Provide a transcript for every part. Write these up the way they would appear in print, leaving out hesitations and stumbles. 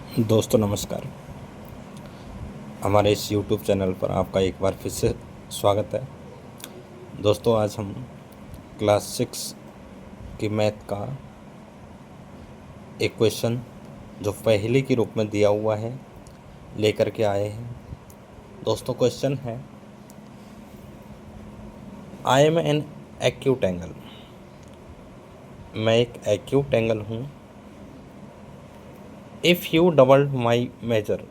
दोस्तों नमस्कार। हमारे इस YouTube चैनल पर आपका एक बार फिर से स्वागत है। दोस्तों आज हम क्लास 6 की मैथ का एक क्वेश्चन जो पहेली के रूप में दिया हुआ है लेकर के आए हैं। दोस्तों क्वेश्चन है, I am an acute angle. मैं एक एक्यूट एंगल हूँ। If you doubled my measure,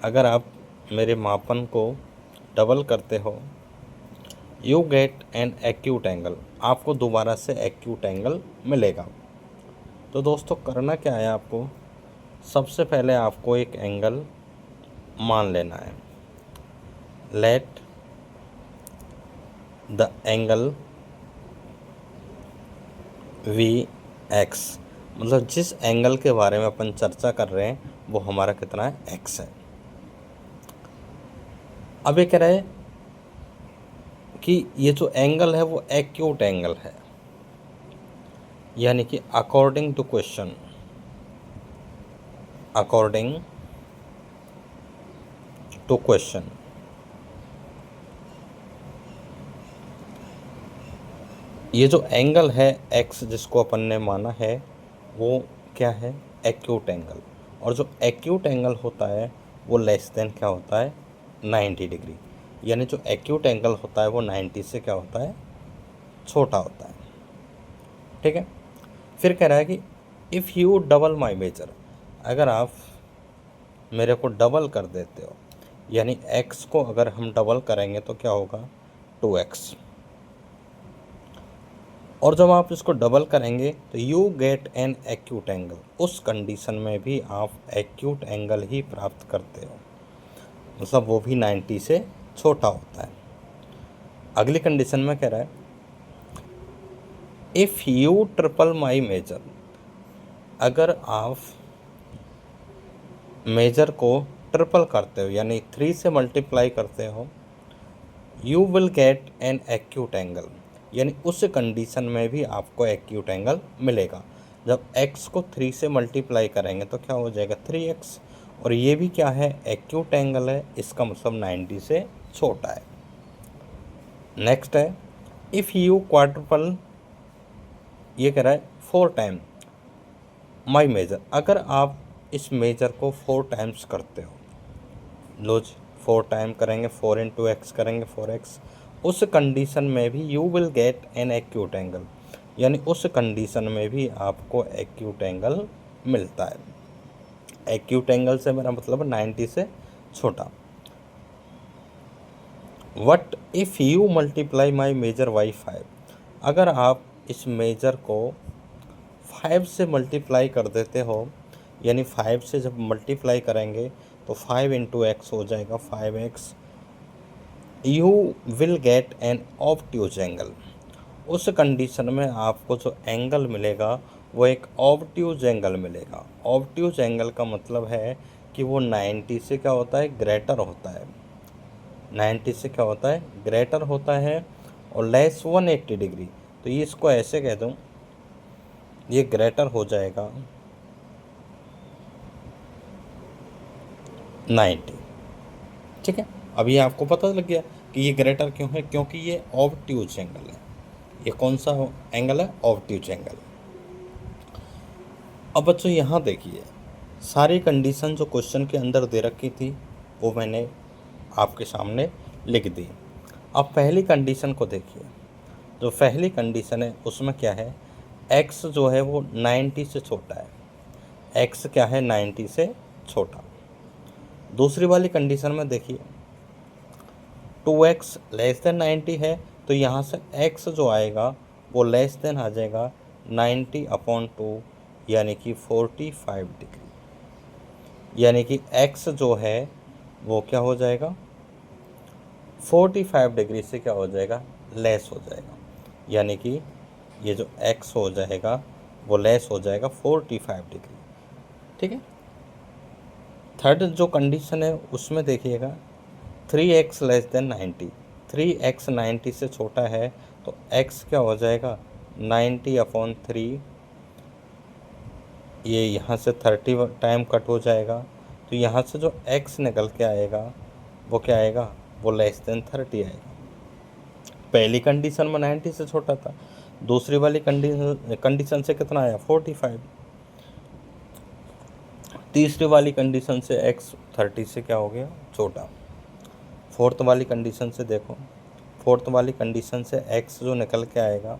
अगर आप मेरे मापन को डबल करते हो, you get an acute angle, आपको दोबारा से एक्यूट एंगल मिलेगा। तो दोस्तों करना क्या है, आपको सबसे पहले आपको एक एंगल मान लेना है। Let the angle be x, मतलब जिस एंगल के बारे में अपन चर्चा कर रहे हैं वो हमारा कितना है, एक्स है। अब ये कह रहा है कि ये जो एंगल है वो एक्यूट एंगल है, यानी कि according to question, according to question, ये जो एंगल है एक्स जिसको अपन ने माना है वो क्या है, एक्यूट एंगल। और जो एक्यूट एंगल होता है वो लेस देन क्या होता है, 90 डिग्री। यानी जो एक्यूट एंगल होता है वो 90 से क्या होता है, छोटा होता है। ठीक है। फिर कह रहा है कि if you double my measure, अगर आप मेरे को डबल कर देते हो, यानी x को अगर हम डबल करेंगे तो क्या होगा, 2x। और जब आप इसको डबल करेंगे तो you get an acute angle, उस कंडीशन में भी आप एक्यूट एंगल ही प्राप्त करते हो, मतलब वो भी 90 से छोटा होता है। अगली कंडीशन में कह रहा है, if you triple my measure, अगर आप मेजर को ट्रिपल करते हो यानी 3 से मल्टीप्लाई करते हो, you will get an acute angle, यानी उस कंडीशन में भी आपको एक्यूट एंगल मिलेगा। जब x को 3 से मल्टीप्लाई करेंगे तो क्या हो जाएगा, 3x। और ये भी क्या है, एक्यूट एंगल है, इसका मतलब 90 से छोटा है। नेक्स्ट है, इफ़ यू क्वाड्रुपल, ये कह रहा है 4 टाइम माई मेजर, अगर आप इस मेजर को 4 टाइम्स करते हो, लो 4 टाइम करेंगे, 4 इंटू एक्स करेंगे 4x, उस कंडीशन में भी you will get an acute angle, यानी उस कंडीशन में भी आपको एक्यूट एंगल मिलता है। एक्यूट एंगल से मेरा मतलब है 90 से छोटा। What if you multiply my measure by 5, अगर आप इस मेजर को 5 से मल्टीप्लाई कर देते हो, यानी 5 से जब मल्टीप्लाई करेंगे तो 5 इंटू एक्स हो जाएगा 5x, you will get an obtuse angle, उस कंडीशन में आपको जो एंगल मिलेगा वो एक ऑब्ट्यूज एंगल मिलेगा। ऑब्ट्यूज एंगल का मतलब है कि वो 90 से क्या होता है, ग्रेटर होता है। 90 से क्या होता है, ग्रेटर होता है, और लेस 180 डिग्री। तो ये इसको ऐसे कह दूँ, ये ग्रेटर हो जाएगा 90। ठीक है। अभी आपको पता लग गया कि ये ग्रेटर क्यों है, क्योंकि ये ऑब्ट्यूज एंगल है। ये कौन सा एंगल है, ऑब्ट्यूज एंगल। अब बच्चों यहाँ देखिए, सारी कंडीशन जो क्वेश्चन के अंदर दे रखी थी वो मैंने आपके सामने लिख दी। अब पहली कंडीशन को देखिए, जो पहली कंडीशन है उसमें क्या है, x जो है वो 90 से छोटा है। x क्या है, 90 से छोटा। दूसरी वाली कंडीशन में देखिए, 2x लेस देन 90 है, तो यहाँ से x जो आएगा वो लेस देन आ जाएगा 90/2, यानी कि 45 डिग्री। यानी कि x जो है वो क्या हो जाएगा, 45 डिग्री से क्या हो जाएगा, लेस हो जाएगा। यानी कि ये जो x हो जाएगा वो लेस हो जाएगा 45 डिग्री। ठीक है। थर्ड जो कंडीशन है उसमें देखिएगा, 3x लेस देन 90, 3x 90 से छोटा है, तो x क्या हो जाएगा, 90/3, ये यहाँ से 30 टाइम कट हो जाएगा, तो यहाँ से जो x निकल के आएगा वो क्या आएगा, वो लेस देन 30 आएगा। पहली कंडीशन में 90 से छोटा था, दूसरी वाली कंडीशन से कितना आया 45, तीसरी वाली कंडीशन से x 30 से क्या हो गया छोटा। फोर्थ वाली कंडीशन से देखो, फोर्थ वाली कंडीशन से x जो निकल के आएगा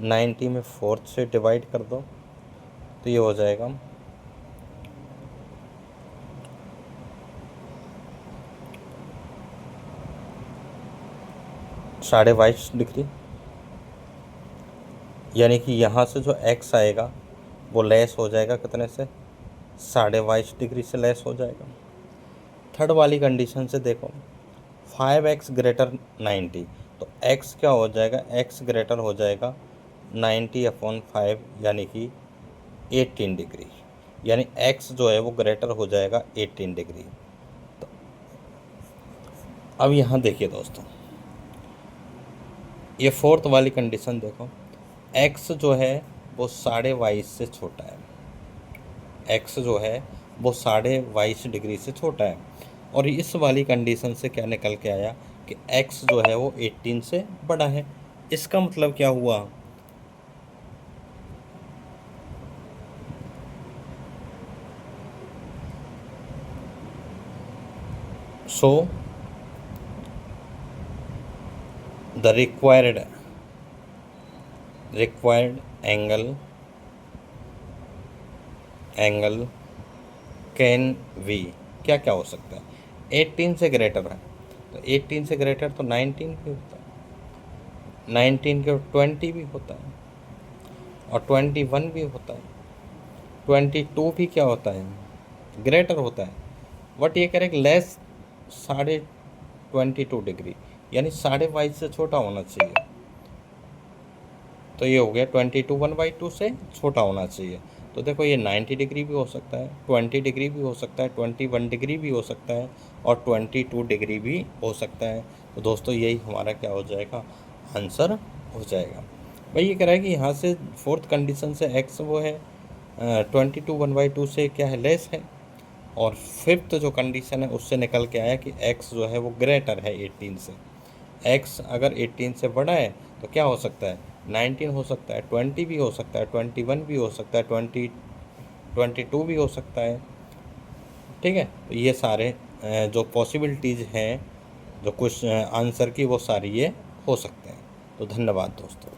90 में फोर्थ से डिवाइड कर दो तो ये हो जाएगा 22.5 डिग्री, यानी कि यहाँ से जो x आएगा वो लेस हो जाएगा कितने से, 22.5 डिग्री से लेस हो जाएगा। थर्ड वाली कंडीशन से देखो 5x ग्रेटर 90, तो x क्या हो जाएगा, x ग्रेटर हो जाएगा 90/5 यानी कि 18 डिग्री, यानी x जो है वो ग्रेटर हो जाएगा 18 डिग्री। तो अब यहाँ देखिए दोस्तों, ये फोर्थ वाली कंडीशन देखो, x जो है वो 22.5 से छोटा है, x जो है वो 22.5 डिग्री से छोटा है, और इस वाली कंडीशन से क्या निकल के आया कि x जो है वो 18 से बड़ा है। इसका मतलब क्या हुआ, so the required angle can we क्या क्या हो सकता है, 18 से ग्रेटर है, तो 18 से ग्रेटर तो 19 भी होता है, 19 के 20 भी होता है, और 21 भी होता है, 22 भी क्या होता है, ग्रेटर होता है। बट ये कह रहे लेस 22.5 डिग्री, यानी 22.5 से छोटा होना चाहिए, तो ये हो गया 22 1/2 से छोटा होना चाहिए। तो देखो ये 90 डिग्री भी हो सकता है, 20 डिग्री भी हो सकता है, 21 डिग्री भी हो सकता है, और 22 डिग्री भी हो सकता है। तो दोस्तों यही हमारा क्या हो जाएगा, आंसर हो जाएगा। भाई ये कह रहा है कि यहाँ से फोर्थ कंडीशन से x वो है 22 1/2 से क्या है, लेस है, और फिफ्थ जो कंडीशन है उससे निकल के आया कि x जो है वो ग्रेटर है 18 से। x अगर 18 से बड़ा है तो क्या हो सकता है, 19 हो सकता है, 20 भी हो सकता है, 21 भी हो सकता है, 22 भी हो सकता है। ठीक है, तो ये सारे जो पॉसिबिलिटीज़ हैं जो कुछ आंसर की, वो सारी ये हो सकते हैं। तो धन्यवाद दोस्तों।